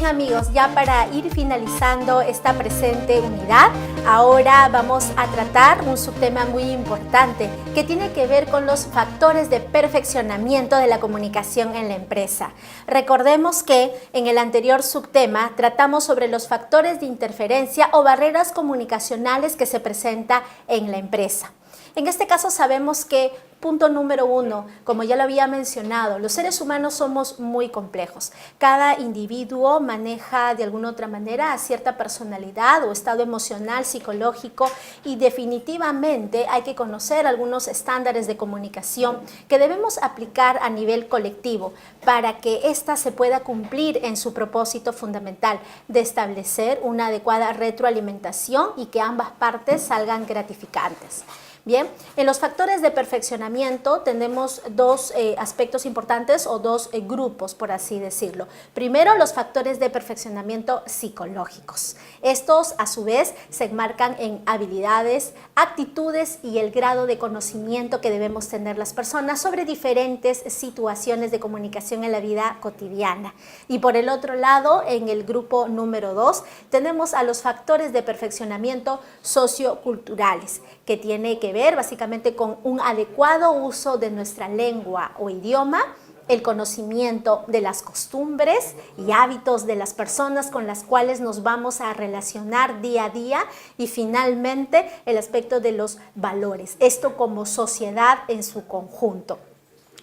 Bien amigos, ya para ir finalizando esta presente unidad, ahora vamos a tratar un subtema muy importante que tiene que ver con los factores de perfeccionamiento de la comunicación en la empresa. Recordemos que en el anterior subtema tratamos sobre los factores de interferencia o barreras comunicacionales que se presentan en la empresa. En este caso sabemos que, punto número 1, como ya lo había mencionado, los seres humanos somos muy complejos. Cada individuo maneja de alguna otra manera cierta personalidad o estado emocional, psicológico, y definitivamente hay que conocer algunos estándares de comunicación que debemos aplicar a nivel colectivo para que ésta se pueda cumplir en su propósito fundamental de establecer una adecuada retroalimentación y que ambas partes salgan gratificantes. Bien, en los factores de perfeccionamiento tenemos dos aspectos importantes o dos grupos, por así decirlo. Primero, los factores de perfeccionamiento psicológicos. Estos, a su vez, se enmarcan en habilidades, actitudes y el grado de conocimiento que debemos tener las personas sobre diferentes situaciones de comunicación en la vida cotidiana. Y por el otro lado, en el grupo número 2, tenemos a los factores de perfeccionamiento socioculturales, que tiene que ver básicamente con un adecuado uso de nuestra lengua o idioma, el conocimiento de las costumbres y hábitos de las personas con las cuales nos vamos a relacionar día a día y finalmente el aspecto de los valores, esto como sociedad en su conjunto.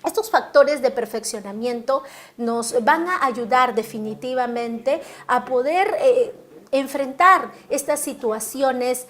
Estos factores de perfeccionamiento nos van a ayudar definitivamente a poder enfrentar estas situaciones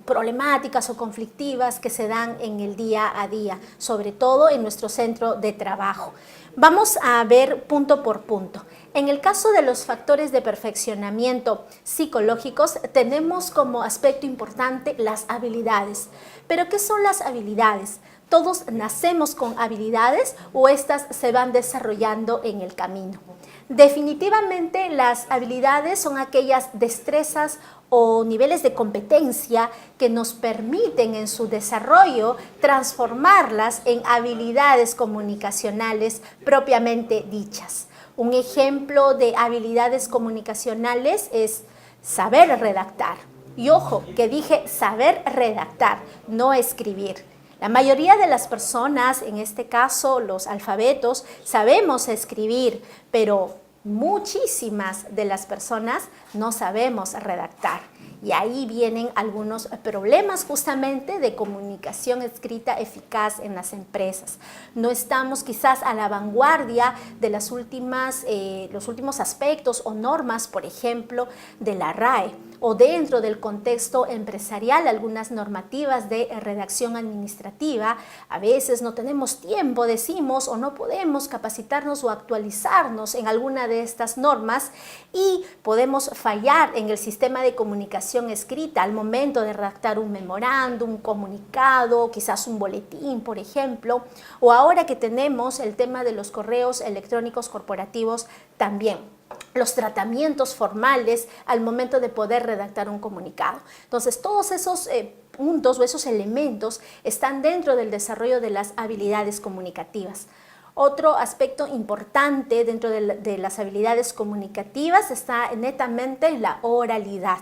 problemáticas o conflictivas que se dan en el día a día, sobre todo en nuestro centro de trabajo. Vamos a ver punto por punto. En el caso de los factores de perfeccionamiento psicológicos, tenemos como aspecto importante las habilidades. ¿Pero qué son las habilidades? ¿Todos nacemos con habilidades o estas se van desarrollando en el camino? Definitivamente las habilidades son aquellas destrezas o niveles de competencia que nos permiten en su desarrollo transformarlas en habilidades comunicacionales propiamente dichas. Un ejemplo de habilidades comunicacionales es saber redactar. Y ojo, que dije saber redactar, no escribir. La mayoría de las personas, en este caso los alfabetos, sabemos escribir, pero muchísimas de las personas no sabemos redactar. Y ahí vienen algunos problemas justamente de comunicación escrita eficaz en las empresas. No estamos quizás a la vanguardia de los últimos aspectos o normas, por ejemplo, de la RAE, o dentro del contexto empresarial, algunas normativas de redacción administrativa. A veces no tenemos tiempo, decimos, o no podemos capacitarnos o actualizarnos en alguna de estas normas y podemos fallar en el sistema de comunicación escrita al momento de redactar un memorándum, un comunicado, quizás un boletín, por ejemplo, o ahora que tenemos el tema de los correos electrónicos corporativos también. Los tratamientos formales al momento de poder redactar un comunicado. Entonces, todos esos puntos o esos elementos están dentro del desarrollo de las habilidades comunicativas. Otro aspecto importante dentro de las habilidades comunicativas está netamente en la oralidad,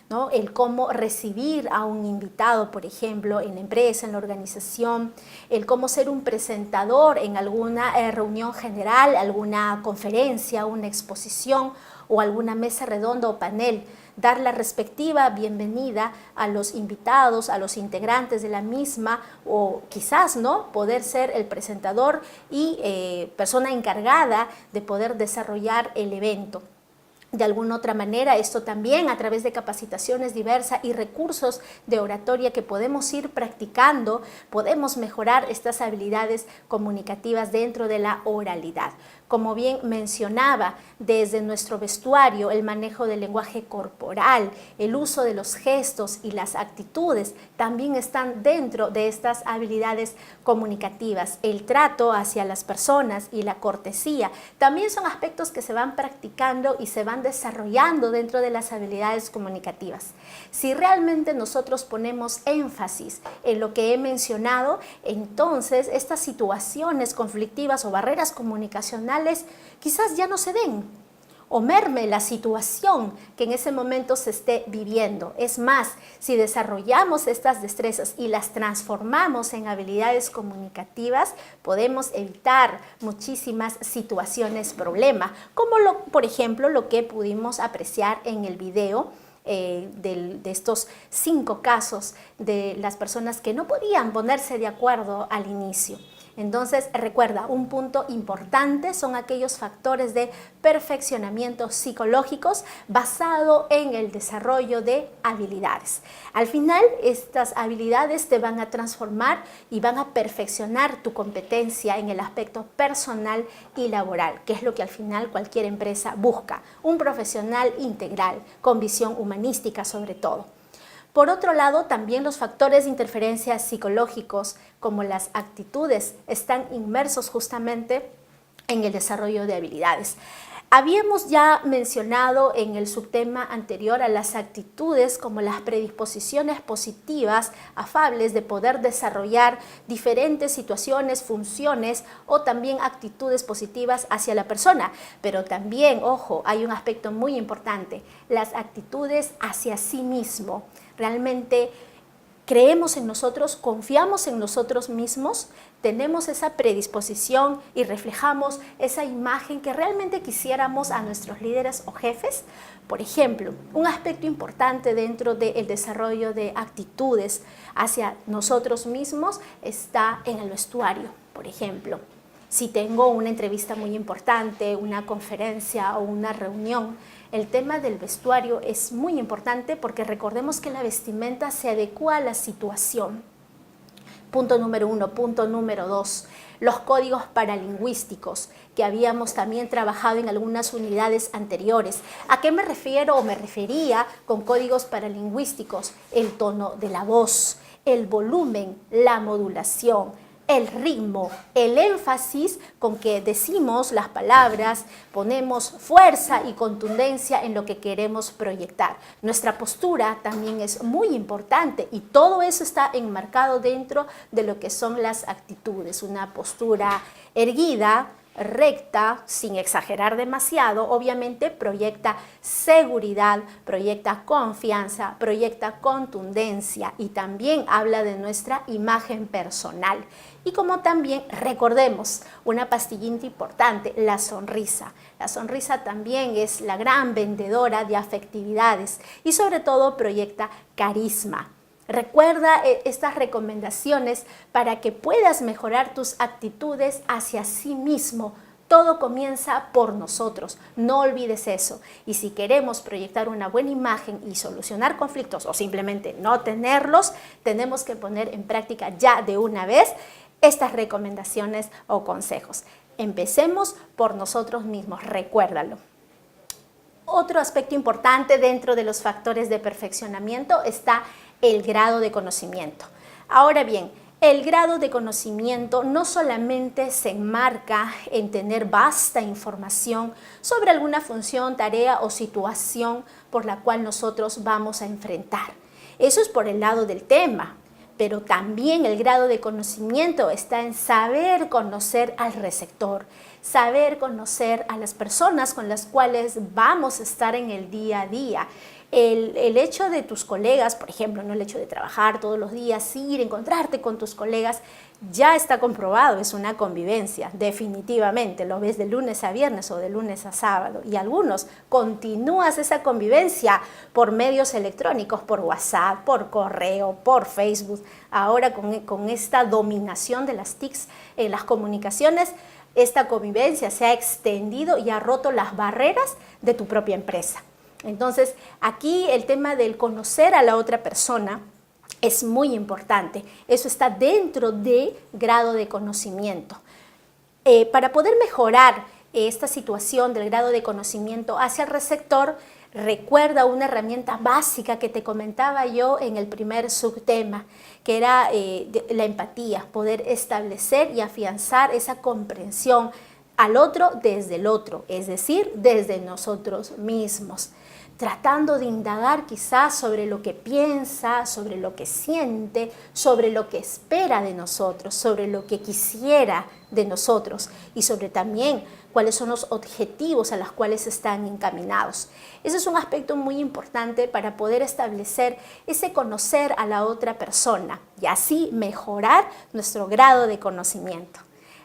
¿no? El cómo recibir a un invitado, por ejemplo, en la empresa, en la organización, el cómo ser un presentador en alguna reunión general, alguna conferencia, una exposición o alguna mesa redonda o panel, dar la respectiva bienvenida a los invitados, a los integrantes de la misma, o quizás no poder ser el presentador y persona encargada de poder desarrollar el evento. De alguna otra manera, esto también a través de capacitaciones diversas y recursos de oratoria que podemos ir practicando, podemos mejorar estas habilidades comunicativas dentro de la oralidad. Como bien mencionaba, desde nuestro vestuario, el manejo del lenguaje corporal, el uso de los gestos y las actitudes también están dentro de estas habilidades comunicativas. El trato hacia las personas y la cortesía también son aspectos que se van practicando y se van desarrollando dentro de las habilidades comunicativas. Si realmente nosotros ponemos énfasis en lo que he mencionado, entonces estas situaciones conflictivas o barreras comunicacionales quizás ya no se den. o merme la situación que en ese momento se esté viviendo. Es más, si desarrollamos estas destrezas y las transformamos en habilidades comunicativas, podemos evitar muchísimas situaciones problema, como por ejemplo lo que pudimos apreciar en el video de estos 5 casos de las personas que no podían ponerse de acuerdo al inicio. Entonces, recuerda, un punto importante son aquellos factores de perfeccionamiento psicológicos basado en el desarrollo de habilidades. Al final, estas habilidades te van a transformar y van a perfeccionar tu competencia en el aspecto personal y laboral, que es lo que al final cualquier empresa busca, un profesional integral, con visión humanística sobre todo. Por otro lado, también los factores de interferencia psicológicos, como las actitudes, están inmersos justamente en el desarrollo de habilidades. Habíamos ya mencionado en el subtema anterior a las actitudes como las predisposiciones positivas, afables, de poder desarrollar diferentes situaciones, funciones o también actitudes positivas hacia la persona. Pero también, ojo, hay un aspecto muy importante, las actitudes hacia sí mismo. Realmente creemos en nosotros, confiamos en nosotros mismos, tenemos esa predisposición y reflejamos esa imagen que realmente quisiéramos a nuestros líderes o jefes. Por ejemplo, un aspecto importante dentro del desarrollo de actitudes hacia nosotros mismos está en el vestuario. Por ejemplo, si tengo una entrevista muy importante, una conferencia o una reunión, el tema del vestuario es muy importante porque recordemos que la vestimenta se adecua a la situación. Punto número 1. Punto número 2. Los códigos paralingüísticos que habíamos también trabajado en algunas unidades anteriores. ¿A qué me refiero o me refería con códigos paralingüísticos? El tono de la voz, el volumen, la modulación, el ritmo, el énfasis con que decimos las palabras, ponemos fuerza y contundencia en lo que queremos proyectar. Nuestra postura también es muy importante y todo eso está enmarcado dentro de lo que son las actitudes. Una postura erguida, recta, sin exagerar demasiado, obviamente proyecta seguridad, proyecta confianza, proyecta contundencia y también habla de nuestra imagen personal. Y como también recordemos una pastillita importante, la sonrisa. La sonrisa también es la gran vendedora de afectividades y sobre todo proyecta carisma. Recuerda estas recomendaciones para que puedas mejorar tus actitudes hacia sí mismo. Todo comienza por nosotros, no olvides eso. Y si queremos proyectar una buena imagen y solucionar conflictos o simplemente no tenerlos, tenemos que poner en práctica ya de una vez estas recomendaciones o consejos. Empecemos por nosotros mismos, recuérdalo. Otro aspecto importante dentro de los factores de perfeccionamiento está el grado de conocimiento. Ahora bien, el grado de conocimiento no solamente se enmarca en tener vasta información sobre alguna función, tarea o situación por la cual nosotros vamos a enfrentar. Eso es por el lado del tema, pero también el grado de conocimiento está en saber conocer al receptor, saber conocer a las personas con las cuales vamos a estar en el día a día. El hecho de tus colegas, por ejemplo, no el hecho de trabajar todos los días, ir, encontrarte con tus colegas, ya está comprobado, es una convivencia, definitivamente. Lo ves de lunes a viernes o de lunes a sábado. Y algunos continúas esa convivencia por medios electrónicos, por WhatsApp, por correo, por Facebook. Ahora con esta dominación de las TICs en las comunicaciones, esta convivencia se ha extendido y ha roto las barreras de tu propia empresa. Entonces, aquí el tema del conocer a la otra persona es muy importante. Eso está dentro del grado de conocimiento. Para poder mejorar esta situación del grado de conocimiento hacia el receptor, recuerda una herramienta básica que te comentaba yo en el primer subtema, que era la empatía, poder establecer y afianzar esa comprensión al otro desde el otro, es decir, desde nosotros mismos, tratando de indagar quizás sobre lo que piensa, sobre lo que siente, sobre lo que espera de nosotros, sobre lo que quisiera de nosotros y sobre también cuáles son los objetivos a los cuales están encaminados. Ese es un aspecto muy importante para poder establecer ese conocer a la otra persona y así mejorar nuestro grado de conocimiento.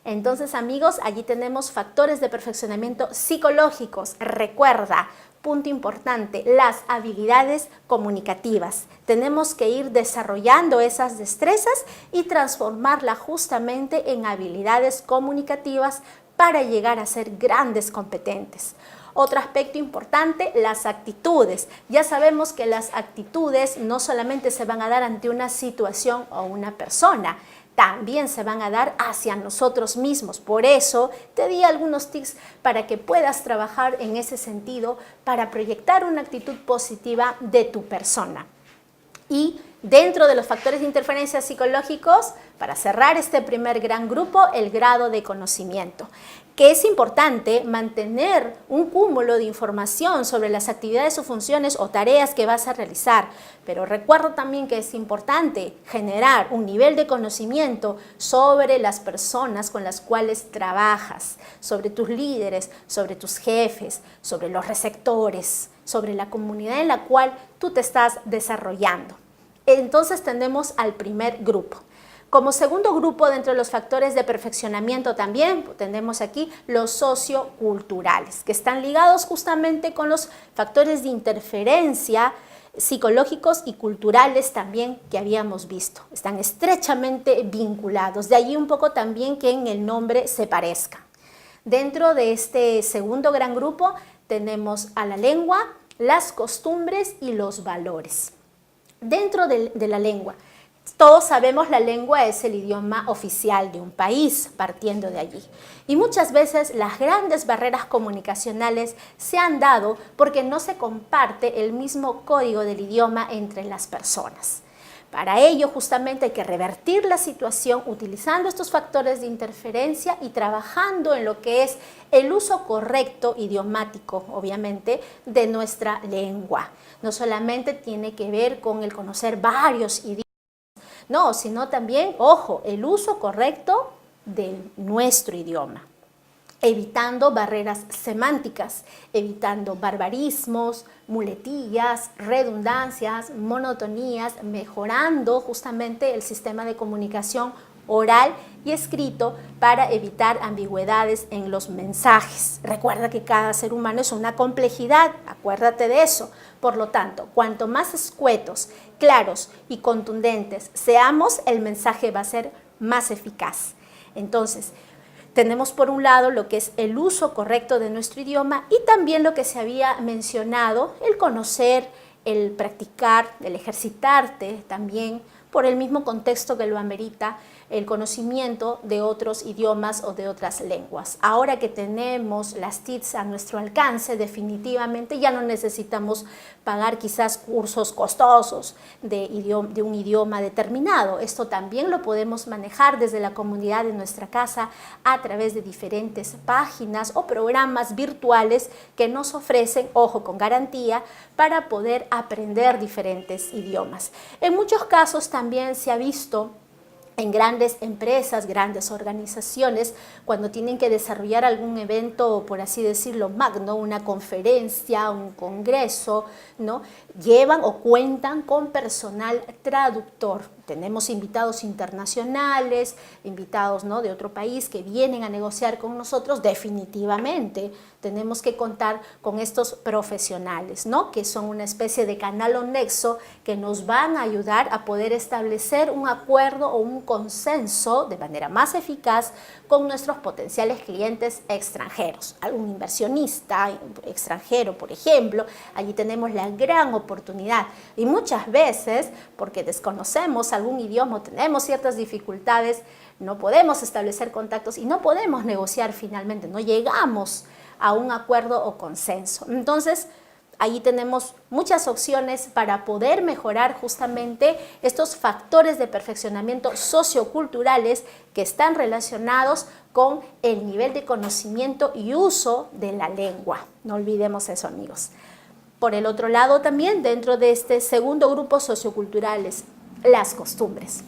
Entonces, amigos, allí tenemos factores de perfeccionamiento psicológicos. Recuerda, punto importante, las habilidades comunicativas. Tenemos que ir desarrollando esas destrezas y transformarlas justamente en habilidades comunicativas para llegar a ser grandes competentes. Otro aspecto importante, las actitudes. Ya sabemos que las actitudes no solamente se van a dar ante una situación o una persona, también se van a dar hacia nosotros mismos. Por eso te di algunos tips para que puedas trabajar en ese sentido para proyectar una actitud positiva de tu persona. Y dentro de los factores de interferencia psicológicos, para cerrar este primer gran grupo, el grado de conocimiento, que es importante mantener un cúmulo de información sobre las actividades o funciones o tareas que vas a realizar, pero recuerda también que es importante generar un nivel de conocimiento sobre las personas con las cuales trabajas, sobre tus líderes, sobre tus jefes, sobre los receptores, sobre la comunidad en la cual tú te estás desarrollando. Entonces tenemos al primer grupo. Como segundo grupo, dentro de los factores de perfeccionamiento también tenemos aquí los socioculturales, que están ligados justamente con los factores de interferencia psicológicos y culturales también que habíamos visto. Están estrechamente vinculados, de allí un poco también que en el nombre se parezca. Dentro de este segundo gran grupo tenemos a la lengua, las costumbres y los valores. Dentro de la lengua, todos sabemos la lengua es el idioma oficial de un país, partiendo de allí. Y muchas veces las grandes barreras comunicacionales se han dado porque no se comparte el mismo código del idioma entre las personas. Para ello, justamente hay que revertir la situación utilizando estos factores de interferencia y trabajando en lo que es el uso correcto idiomático, obviamente, de nuestra lengua. No solamente tiene que ver con el conocer varios idiomas, no, sino también, ojo, el uso correcto de nuestro idioma, evitando barreras semánticas, evitando barbarismos, muletillas, redundancias, monotonías, mejorando justamente el sistema de comunicación oral y escrito para evitar ambigüedades en los mensajes. Recuerda que cada ser humano es una complejidad, acuérdate de eso. Por lo tanto, cuanto más escuetos, claros y contundentes seamos, el mensaje va a ser más eficaz. Entonces, tenemos por un lado lo que es el uso correcto de nuestro idioma y también lo que se había mencionado, el conocer, el practicar, el ejercitarte también por el mismo contexto que lo amerita, el conocimiento de otros idiomas o de otras lenguas. Ahora que tenemos las TICs a nuestro alcance, definitivamente ya no necesitamos pagar quizás cursos costosos de un idioma determinado. Esto también lo podemos manejar desde la comunidad de nuestra casa a través de diferentes páginas o programas virtuales que nos ofrecen, ojo, con garantía, para poder aprender diferentes idiomas. En muchos casos también se ha visto en grandes empresas, grandes organizaciones, cuando tienen que desarrollar algún evento, por así decirlo, magno, una conferencia, un congreso, ¿no? Llevan o cuentan con personal traductor. Tenemos invitados internacionales, invitados, ¿no?, de otro país que vienen a negociar con nosotros. Definitivamente tenemos que contar con estos profesionales, ¿no?, que son una especie de canal o nexo que nos van a ayudar a poder establecer un acuerdo o un consenso de manera más eficaz con nuestros potenciales clientes extranjeros. Algún inversionista extranjero, por ejemplo, allí tenemos la gran oportunidad. Y muchas veces, porque desconocemos algún idioma, tenemos ciertas dificultades, no podemos establecer contactos y no podemos negociar finalmente, no llegamos a un acuerdo o consenso. Entonces, allí tenemos muchas opciones para poder mejorar justamente estos factores de perfeccionamiento socioculturales que están relacionados con el nivel de conocimiento y uso de la lengua. No olvidemos eso, amigos. Por el otro lado también, dentro de este segundo grupo socioculturales, las costumbres.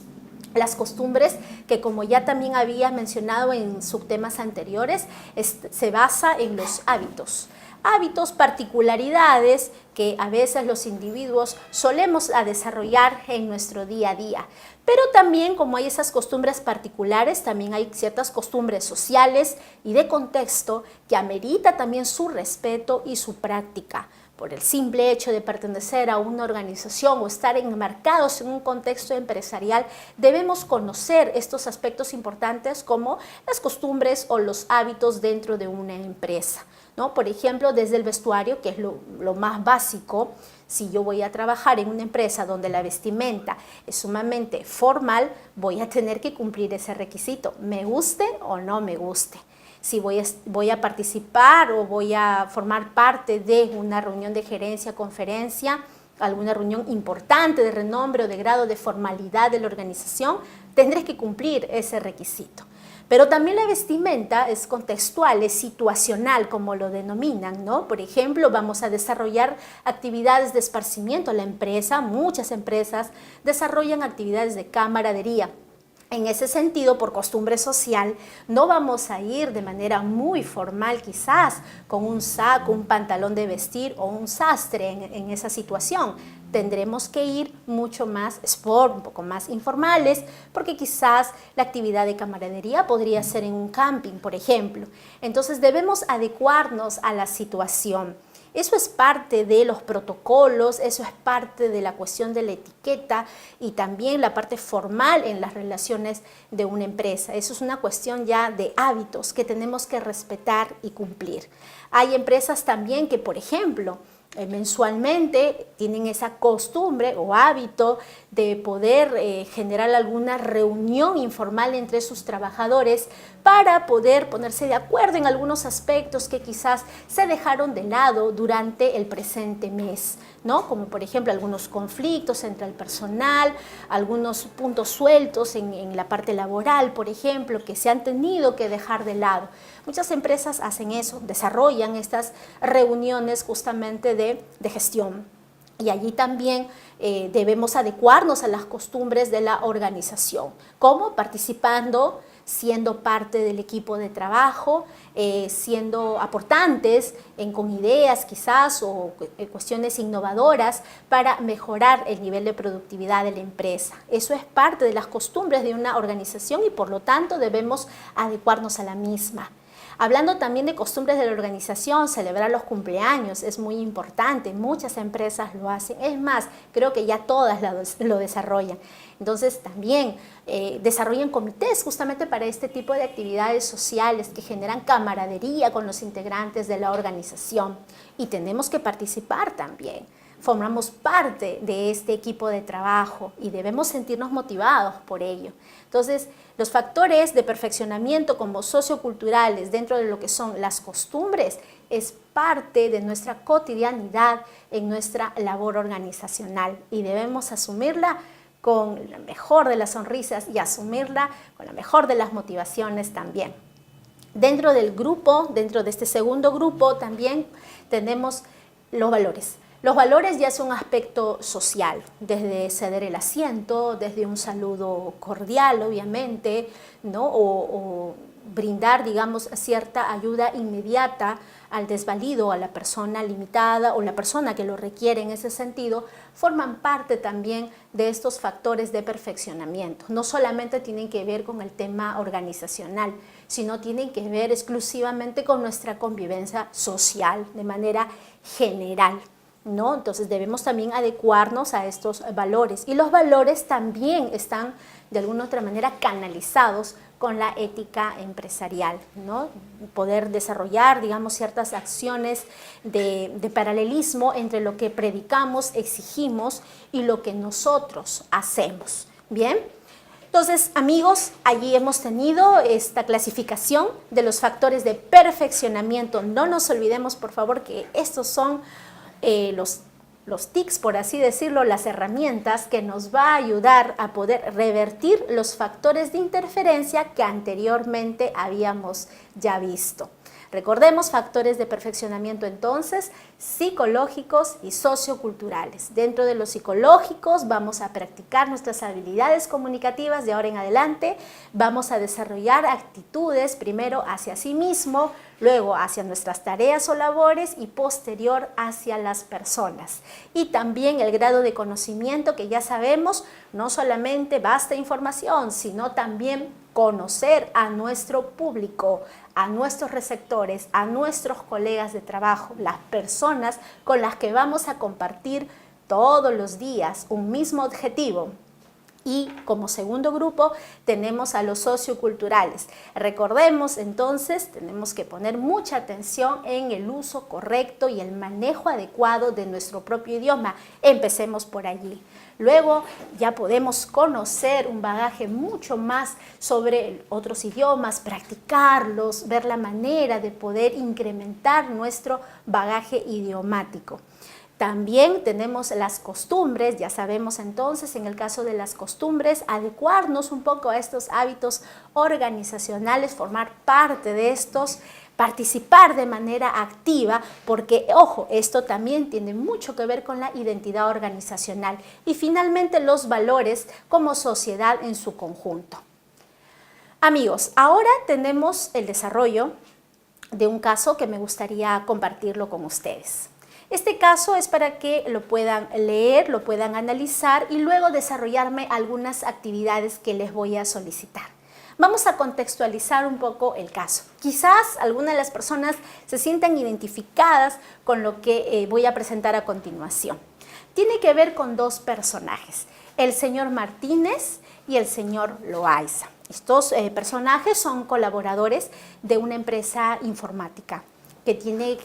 Las costumbres, que como ya también había mencionado en subtemas anteriores, se basa en los hábitos. Hábitos, particularidades que a veces los individuos solemos desarrollar en nuestro día a día. Pero también, como hay esas costumbres particulares, también hay ciertas costumbres sociales y de contexto que amerita también su respeto y su práctica. Por el simple hecho de pertenecer a una organización o estar enmarcados en un contexto empresarial, debemos conocer estos aspectos importantes como las costumbres o los hábitos dentro de una empresa, ¿no? Por ejemplo, desde el vestuario, que es lo más básico. Si yo voy a trabajar en una empresa donde la vestimenta es sumamente formal, voy a tener que cumplir ese requisito, me guste o no me guste. Si voy a participar o voy a formar parte de una reunión de gerencia, conferencia, alguna reunión importante de renombre o de grado de formalidad de la organización, tendré que cumplir ese requisito. Pero también la vestimenta es contextual, es situacional, como lo denominan, ¿no? Por ejemplo, vamos a desarrollar actividades de esparcimiento. La empresa, muchas empresas, desarrollan actividades de camaradería. En ese sentido, por costumbre social, no vamos a ir de manera muy formal quizás con un saco, un pantalón de vestir o un sastre en esa situación. Tendremos que ir mucho más sport, un poco más informales, porque quizás la actividad de camaradería podría ser en un camping, por ejemplo. Entonces debemos adecuarnos a la situación. Eso es parte de los protocolos, eso es parte de la cuestión de la etiqueta y también la parte formal en las relaciones de una empresa. Eso es una cuestión ya de hábitos que tenemos que respetar y cumplir. Hay empresas también que, por ejemplo, mensualmente tienen esa costumbre o hábito de poder generar alguna reunión informal entre sus trabajadores para poder ponerse de acuerdo en algunos aspectos que quizás se dejaron de lado durante el presente mes, ¿no? Como por ejemplo algunos conflictos entre el personal, algunos puntos sueltos en la parte laboral, por ejemplo, que se han tenido que dejar de lado. Muchas empresas hacen eso, desarrollan estas reuniones justamente de gestión. Y allí también debemos adecuarnos a las costumbres de la organización. ¿Cómo? Participando, siendo parte del equipo de trabajo, siendo aportantes con ideas quizás o cuestiones innovadoras para mejorar el nivel de productividad de la empresa. Eso es parte de las costumbres de una organización y por lo tanto debemos adecuarnos a la misma. Hablando también de costumbres de la organización, celebrar los cumpleaños es muy importante, muchas empresas lo hacen, es más, creo que ya todas lo desarrollan. Entonces también desarrollan comités justamente para este tipo de actividades sociales que generan camaradería con los integrantes de la organización y tenemos que participar también. Formamos parte de este equipo de trabajo y debemos sentirnos motivados por ello. Entonces, los factores de perfeccionamiento como socioculturales dentro de lo que son las costumbres es parte de nuestra cotidianidad en nuestra labor organizacional y debemos asumirla con la mejor de las sonrisas y asumirla con la mejor de las motivaciones también. Dentro del grupo, dentro de este segundo grupo también tenemos los valores. Los valores ya es un aspecto social, desde ceder el asiento, desde un saludo cordial, obviamente, ¿no? o brindar, digamos, cierta ayuda inmediata al desvalido, a la persona limitada o la persona que lo requiere en ese sentido, forman parte también de estos factores de perfeccionamiento. No solamente tienen que ver con el tema organizacional, sino tienen que ver exclusivamente con nuestra convivencia social de manera general, ¿no? Entonces debemos también adecuarnos a estos valores y los valores también están de alguna otra manera canalizados con la ética empresarial, ¿no? Poder desarrollar, digamos, ciertas acciones de paralelismo entre lo que predicamos, exigimos y lo que nosotros hacemos. Bien, entonces amigos, allí hemos tenido esta clasificación de los factores de perfeccionamiento. No nos olvidemos por favor que estos son los tics, por así decirlo, las herramientas que nos va a ayudar a poder revertir los factores de interferencia que anteriormente habíamos ya visto. Recordemos factores de perfeccionamiento entonces, psicológicos y socioculturales. Dentro de los psicológicos vamos a practicar nuestras habilidades comunicativas de ahora en adelante, vamos a desarrollar actitudes primero hacia sí mismo, luego hacia nuestras tareas o labores y posterior hacia las personas. Y también el grado de conocimiento que ya sabemos, no solamente basta información, sino también conocer a nuestro público, a nuestros receptores, a nuestros colegas de trabajo, las personas con las que vamos a compartir todos los días un mismo objetivo. Y como segundo grupo tenemos a los socioculturales. Recordemos entonces, tenemos que poner mucha atención en el uso correcto y el manejo adecuado de nuestro propio idioma. Empecemos por allí. Luego ya podemos conocer un bagaje mucho más sobre otros idiomas, practicarlos, ver la manera de poder incrementar nuestro bagaje idiomático. También tenemos las costumbres, ya sabemos entonces en el caso de las costumbres, adecuarnos un poco a estos hábitos organizacionales, formar parte de estos, participar de manera activa, porque, ojo, esto también tiene mucho que ver con la identidad organizacional. Y finalmente los valores como sociedad en su conjunto. Amigos, ahora tenemos el desarrollo de un caso que me gustaría compartirlo con ustedes. Este caso es para que lo puedan leer, lo puedan analizar y luego desarrollarme algunas actividades que les voy a solicitar. Vamos a contextualizar un poco el caso. Quizás algunas de las personas se sientan identificadas con lo que voy a presentar a continuación. Tiene que ver con dos personajes, el señor Martínez y el señor Loaiza. Estos personajes son colaboradores de una empresa informática que tiene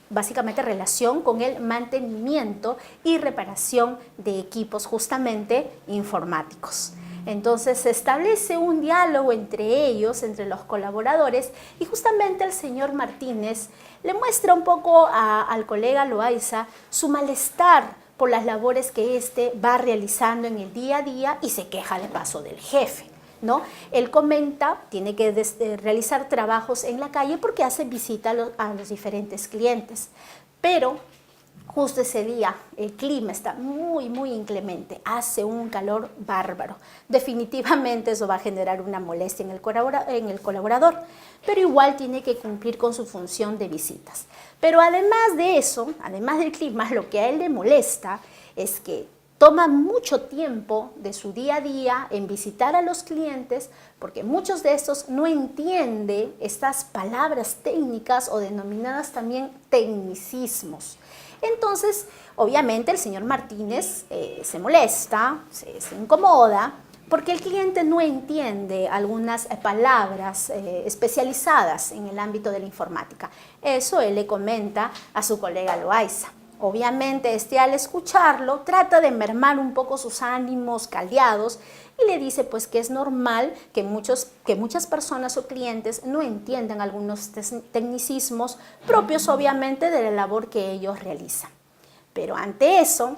básicamente relación con el mantenimiento y reparación de equipos justamente informáticos. Entonces se establece un diálogo entre ellos, entre los colaboradores, y justamente el señor Martínez le muestra un poco al colega Loaiza su malestar por las labores que éste va realizando en el día a día y se queja de paso del jefe, ¿no? Él comenta, tiene que realizar trabajos en la calle porque hace visita a los diferentes clientes, pero justo ese día el clima está muy inclemente, hace un calor bárbaro. Definitivamente eso va a generar una molestia en el colaborador, pero igual tiene que cumplir con su función de visitas. Pero además de eso, además del clima, lo que a él le molesta es que toma mucho tiempo de su día a día en visitar a los clientes porque muchos de estos no entienden estas palabras técnicas o denominadas también tecnicismos. Entonces, obviamente el señor Martínez se molesta, se incomoda porque el cliente no entiende algunas palabras especializadas en el ámbito de la informática. Eso él le comenta a su colega Loaiza. Obviamente, al escucharlo, trata de mermar un poco sus ánimos caldeados y le dice pues que es normal que muchas personas o clientes no entiendan algunos tecnicismos propios obviamente de la labor que ellos realizan. Pero ante eso,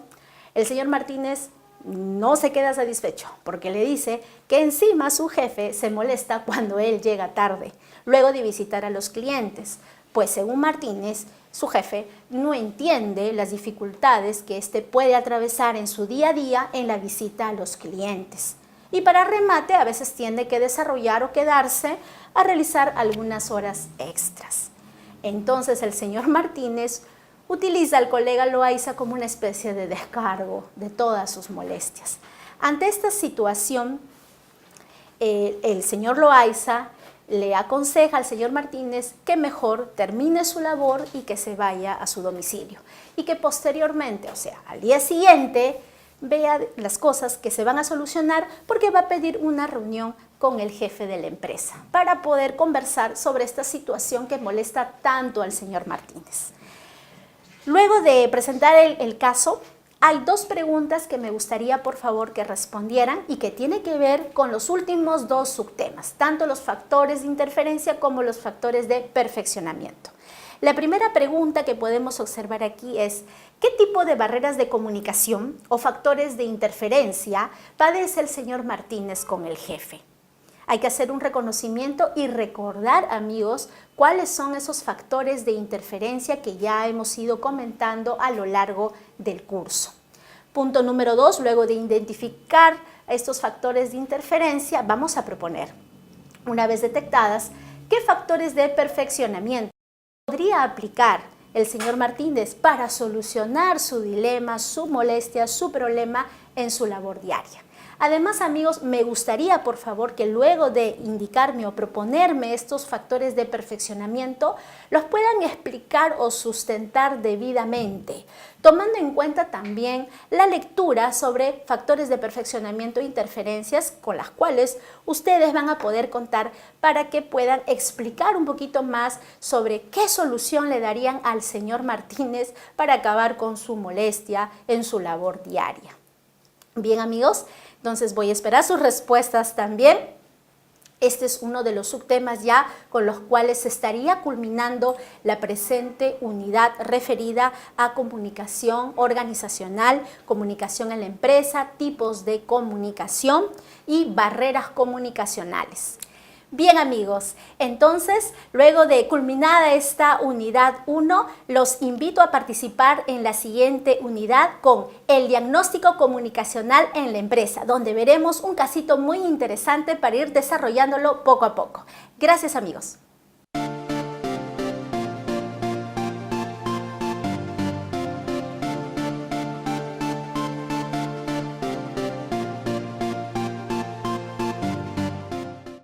el señor Martínez no se queda satisfecho porque le dice que encima su jefe se molesta cuando él llega tarde, luego de visitar a los clientes, pues según Martínez, su jefe no entiende las dificultades que éste puede atravesar en su día a día en la visita a los clientes. Y para remate, a veces tiene que desarrollar o quedarse a realizar algunas horas extras. Entonces el señor Martínez utiliza al colega Loaiza como una especie de descargo de todas sus molestias. Ante esta situación, el señor Loaiza le aconseja al señor Martínez que mejor termine su labor y que se vaya a su domicilio. Y que posteriormente, o sea, al día siguiente, vea las cosas que se van a solucionar porque va a pedir una reunión con el jefe de la empresa para poder conversar sobre esta situación que molesta tanto al señor Martínez. Luego de presentar el caso, hay dos preguntas que me gustaría por favor que respondieran y que tienen que ver con los últimos dos subtemas, tanto los factores de interferencia como los factores de perfeccionamiento. La primera pregunta que podemos observar aquí es ¿qué tipo de barreras de comunicación o factores de interferencia padece el señor Martínez con el jefe? Hay que hacer un reconocimiento y recordar, amigos, cuáles son esos factores de interferencia que ya hemos ido comentando a lo largo del curso. Punto número 2, luego de identificar estos factores de interferencia, vamos a proponer, una vez detectadas, qué factores de perfeccionamiento podría aplicar el señor Martínez para solucionar su dilema, su molestia, su problema en su labor diaria. Además, amigos, me gustaría, por favor, que luego de indicarme o proponerme estos factores de perfeccionamiento, los puedan explicar o sustentar debidamente, tomando en cuenta también la lectura sobre factores de perfeccionamiento e interferencias con las cuales ustedes van a poder contar para que puedan explicar un poquito más sobre qué solución le darían al señor Martínez para acabar con su molestia en su labor diaria. Bien, amigos, entonces voy a esperar sus respuestas también. Este es uno de los subtemas ya con los cuales se estaría culminando la presente unidad referida a comunicación organizacional, comunicación en la empresa, tipos de comunicación y barreras comunicacionales. Bien, amigos, entonces luego de culminada esta unidad 1, los invito a participar en la siguiente unidad con el diagnóstico comunicacional en la empresa, donde veremos un casito muy interesante para ir desarrollándolo poco a poco. Gracias, amigos.